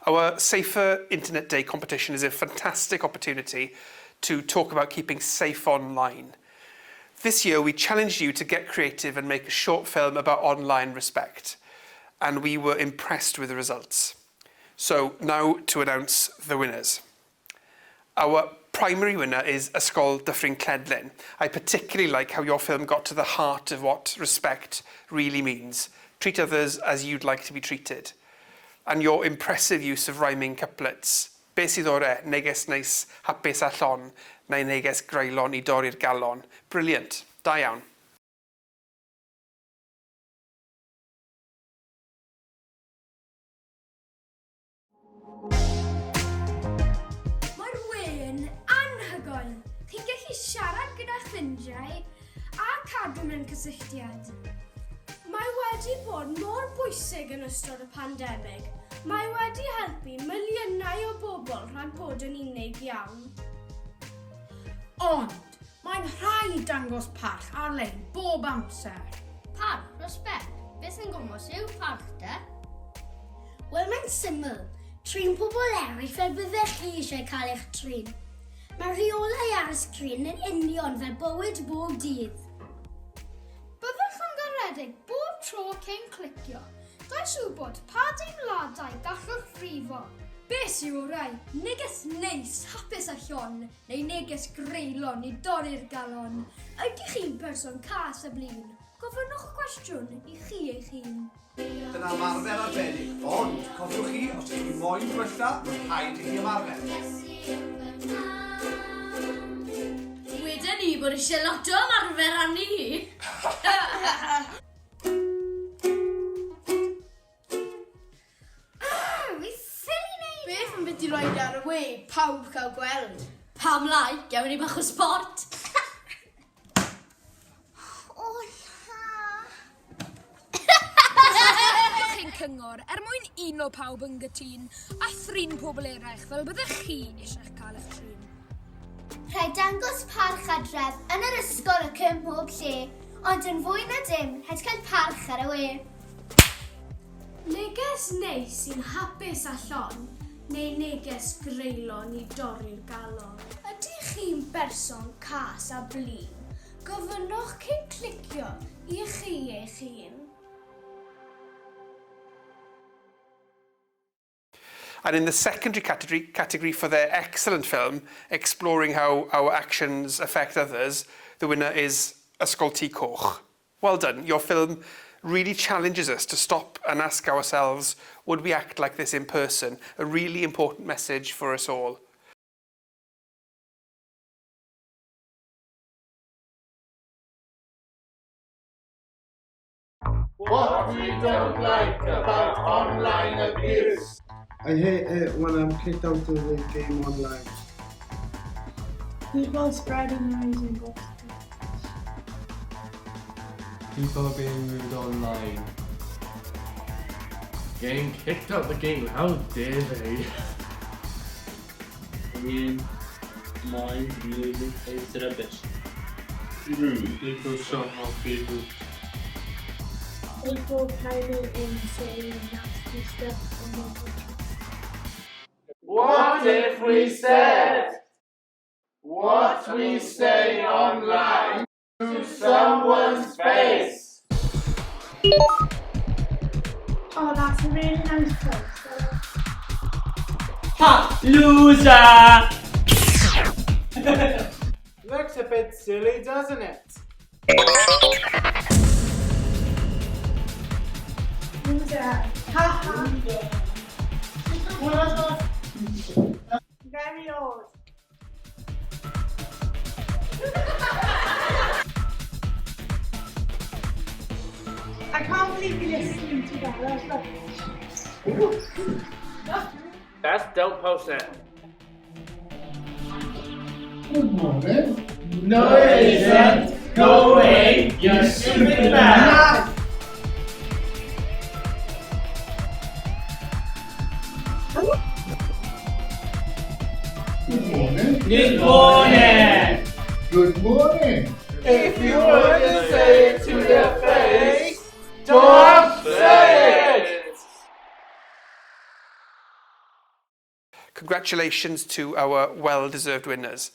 Our Safer Internet Day competition is a fantastic opportunity to talk about keeping safe online. This year we challenged you to get creative and make a short film about online respect, and we were impressed with the results. So now to announce the winners. Our primary winner is Ysgol Dyffryn Cledlyn. I particularly like how your film got to the heart of what respect really means. Treat others as you'd like to be treated. And your impressive use of rhyming couplets. Be sydd ore, neges neis, hapus a llon, neu neges greulon I dorri'r galon. Brilliant. Da iawn. Mae'r we'n anhygoel. Chi'n gallu siarad gyda'ch ffrindiau a cadw mewn cysylltiad. Mae wedi bod mor bwysig yn ystod y pandemig. Mae wedi helpu miliynau o bobl rhag bod yn unig iawn. Ond, mae'n rhaid dangos parch ar-lein bob amser. Parch, respect. Beth sy'n gwmws yw parch de? Wel, mae'n syml. Trin pobl eraill fel byddech chi eisiau cael eich trin. Mae rheolau ar y sgrin yn union fel bywyd bob dydd. Byddwch yn garedig bob tro cyn clicio. Does wybod pa deimladau gallwch frifo. Beth yw orau? Neges neis, hapus a llon, neu neges greulon I dorri'r galon. Ydych chi'n person cas a blin? Gofynnwch cwestiwn I chi eich hun. Dyna ymarfer arbennig, ond cofiwch chi, os ydych chi moyn gwella, mae'n rhaid I chi ymarfer. Wedyn ni bod eisiau lot o ymarfer arni hi. Beth yn byd I roed ar y we, pawb cael gweld. Pam lai, gawn ni bach o sport. O na! Byddwch chi'n cyngor mwyn uno pawb yn gytun a thrin pobl eraill fel byddech chi eisiau cael eich trin. Rhaid dangos parch adref yn yr ysgol ac ym mhob lle, ond yn fwy na dim, rhaid cael parch ar y we. Neges neis sy'n hapus a llon, neu neges greulon I dorri'r galon. Ydych chi'n berson cas a blin? Gofynnwch cyn clicio I chi eich hun. And in the secondary category for their excellent film, exploring how our actions affect others, the winner is Ysgol T Coch. Well done. Your film really challenges us to stop and ask ourselves, would we act like this in person? A really important message for us all. What we don't like about online abuse. I hate it when I'm kicked out of the game online. People spreading lies and gossip. People being moved online. Getting kicked out the game, how dare they? My music is rubbish. People shot on people. People typing in saying nasty stuff on their picture. What if we said what we say online to someone's face? Oh, that's a really nice place. Ha! Loser! Looks a bit silly, doesn't it? Loser. Ha ha. Very old. I can't believe you're listening to that. That's rubbish. That's don't post it. Good morning. No it isn't. Go away, you stupid man. Good morning. Good morning. Good morning. If you want to say it to their face, don't say it. Congratulations to our well-deserved winners.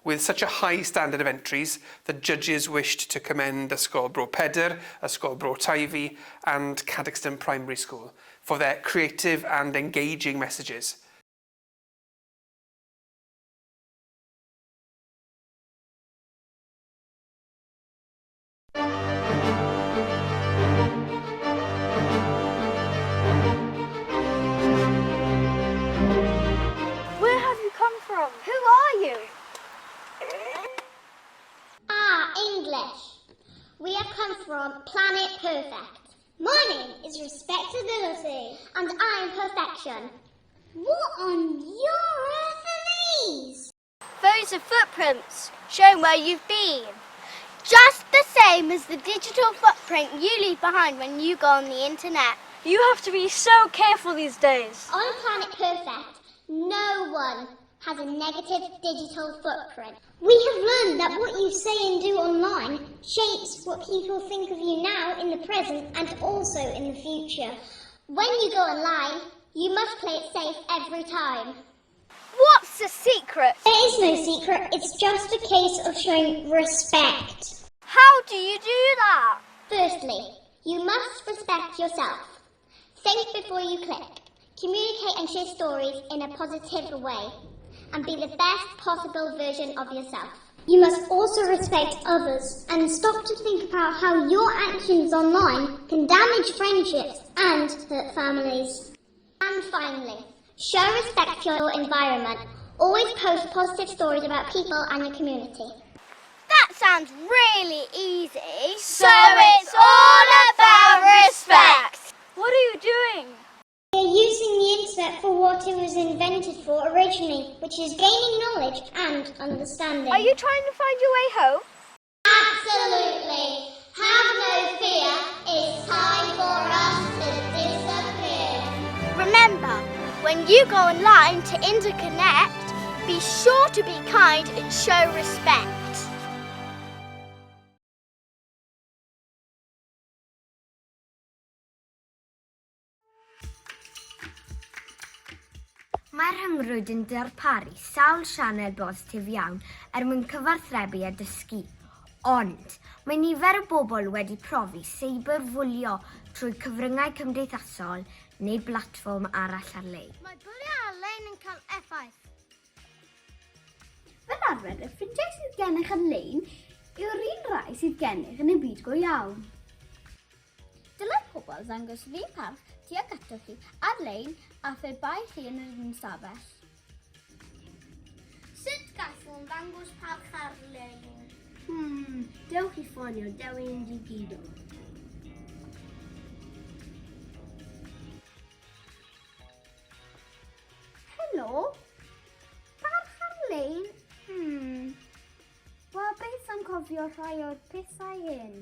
With such a high standard of entries, the judges wished to commend Ysgol Bro Pedyr, Ysgol Bro Teifi and Cadoxton Primary School for their creative and engaging messages. Where have you come from? Who are you? English. We have come from Planet Perfect. My name is Respectability. And I am Perfection. What on your earth are these? Those are footprints, showing where you've been. Just the same as the digital footprint you leave behind when you go on the internet. You have to be so careful these days. On Planet Perfect, no one has a negative digital footprint. We have learned that what you say and do online shapes what people think of you now in the present and also in the future. When you go online, you must play it safe every time. What's the secret? There is no secret, it's just a case of showing respect. How do you do that? Firstly, you must respect yourself. Think before you click. Communicate and share stories in a positive way. And be the best possible version of yourself. You must also respect others and stop to think about how your actions online can damage friendships and hurt families. And finally, show respect for your environment. Always post positive stories about people and your community. That sounds really easy. So it's all about respect. What are you doing? We are using the internet for what it was invented for originally, which is gaining knowledge and understanding. Are you trying to find your way home? Absolutely. Have no fear. It's time for us to disappear. Remember, when you go online to interconnect, be sure to be kind and show respect. Mae'r rhyngrwyd yn darparu sawl sianel bositif iawn mwyn cyfathrebu a dysgu. Ond, mae nifer o bobl wedi profi seiberbwlio trwy cyfryngau cymdeithasol neu blatfform arall ar-lein. Mae bwlio ar-lein yn cael effaith. Fel arfer, y ffrindiau sydd gennych ar-lein yw'r un rai sydd gennych yn y byd go iawn. Dylai pobl ddangos fi parch tuag ato chi ar-lein a phe bai chi yn yr un stafell. Sut gallwn ddangos parch ar-lein? Dewch i ffonio Dewi yn digidol. Helo? Parch ar-lein? Wel, beth am cofio rhai o'r pethau hyn?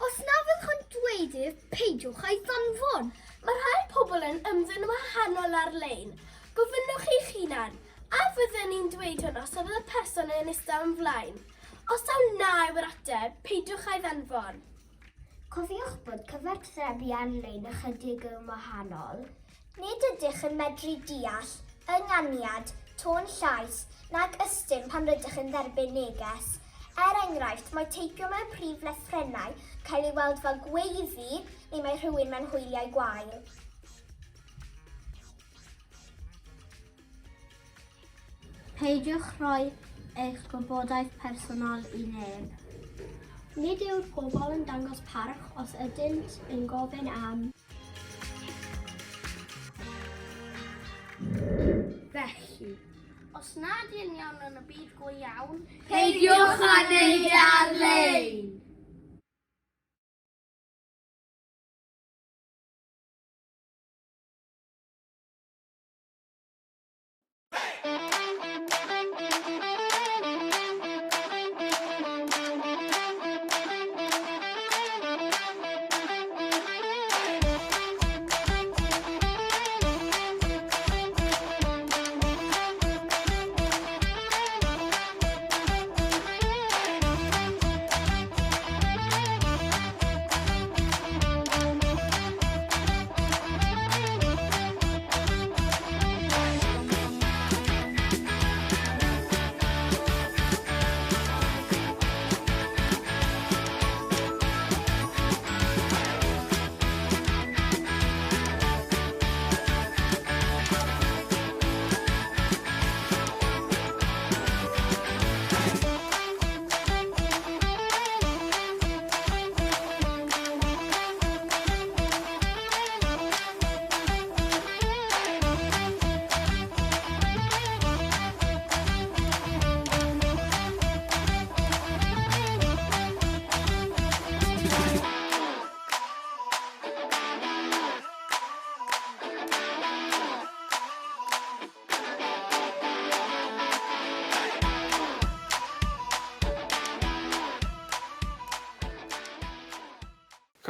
Os na fydd chi'n dweud peidiwch a'i ddanfon. Mae rhai pobl yn ymddyn wahanol ar-lein. Gofynnwch eich hunan, a fydden ni'n dweud hwnnw os oedd y person yn eistedd yn flaen. Os daw na yw'r ateb, peidiwch a'i ddanfon. Cofiwch bod cyfathrebu ar-lein ychydig yn wahanol. Nid ydych yn medru deall, ynganiad, tôn llais, nag ystym pan rydych yn dderbyn neges. Enghraifft, mae teipio mewn prif lethrennau cael ei weld fel gweiddi neu mae rhywun mewn hwyliau gwael. Peidiwch rhoi eich gwybodaeth personol i neb. Nid yw'r pobl yn dangos parch os ydynt yn gofyn am. Felly, os nad yw'n iawn yn y byd go iawn, Peidiwch â neud ar-lein!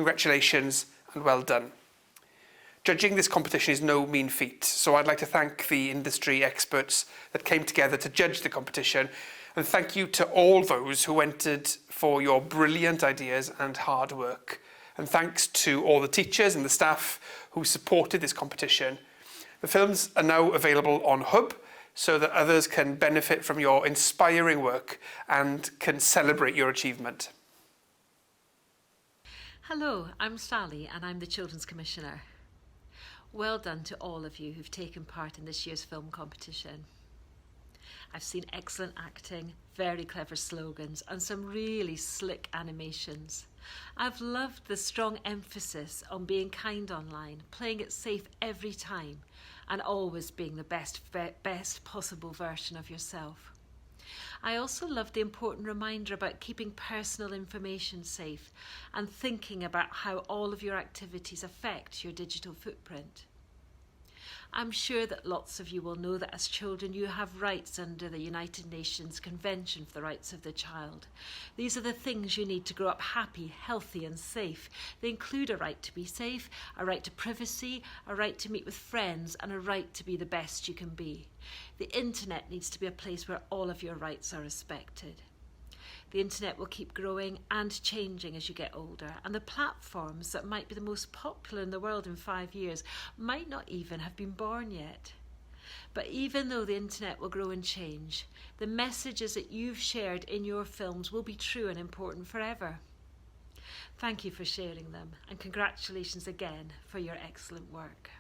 Congratulations and well done. Judging this competition is no mean feat, so I'd like to thank the industry experts that came together to judge the competition, and thank you to all those who entered for your brilliant ideas and hard work. And thanks to all the teachers and the staff who supported this competition. The films are now available on Hub so that others can benefit from your inspiring work and can celebrate your achievement. Hello, I'm Sally and I'm the Children's Commissioner. Well done to all of you who've taken part in this year's film competition. I've seen excellent acting, very clever slogans and some really slick animations. I've loved the strong emphasis on being kind online, playing it safe every time and always being the best possible version of yourself. I also love the important reminder about keeping personal information safe and thinking about how all of your activities affect your digital footprint. I'm sure that lots of you will know that as children you have rights under the United Nations Convention for the Rights of the Child. These are the things you need to grow up happy, healthy and safe. They include a right to be safe, a right to privacy, a right to meet with friends and a right to be the best you can be. The internet needs to be a place where all of your rights are respected. The internet will keep growing and changing as you get older, and the platforms that might be the most popular in the world in 5 years might not even have been born yet. But even though the internet will grow and change, the messages that you've shared in your films will be true and important forever. Thank you for sharing them, and congratulations again for your excellent work.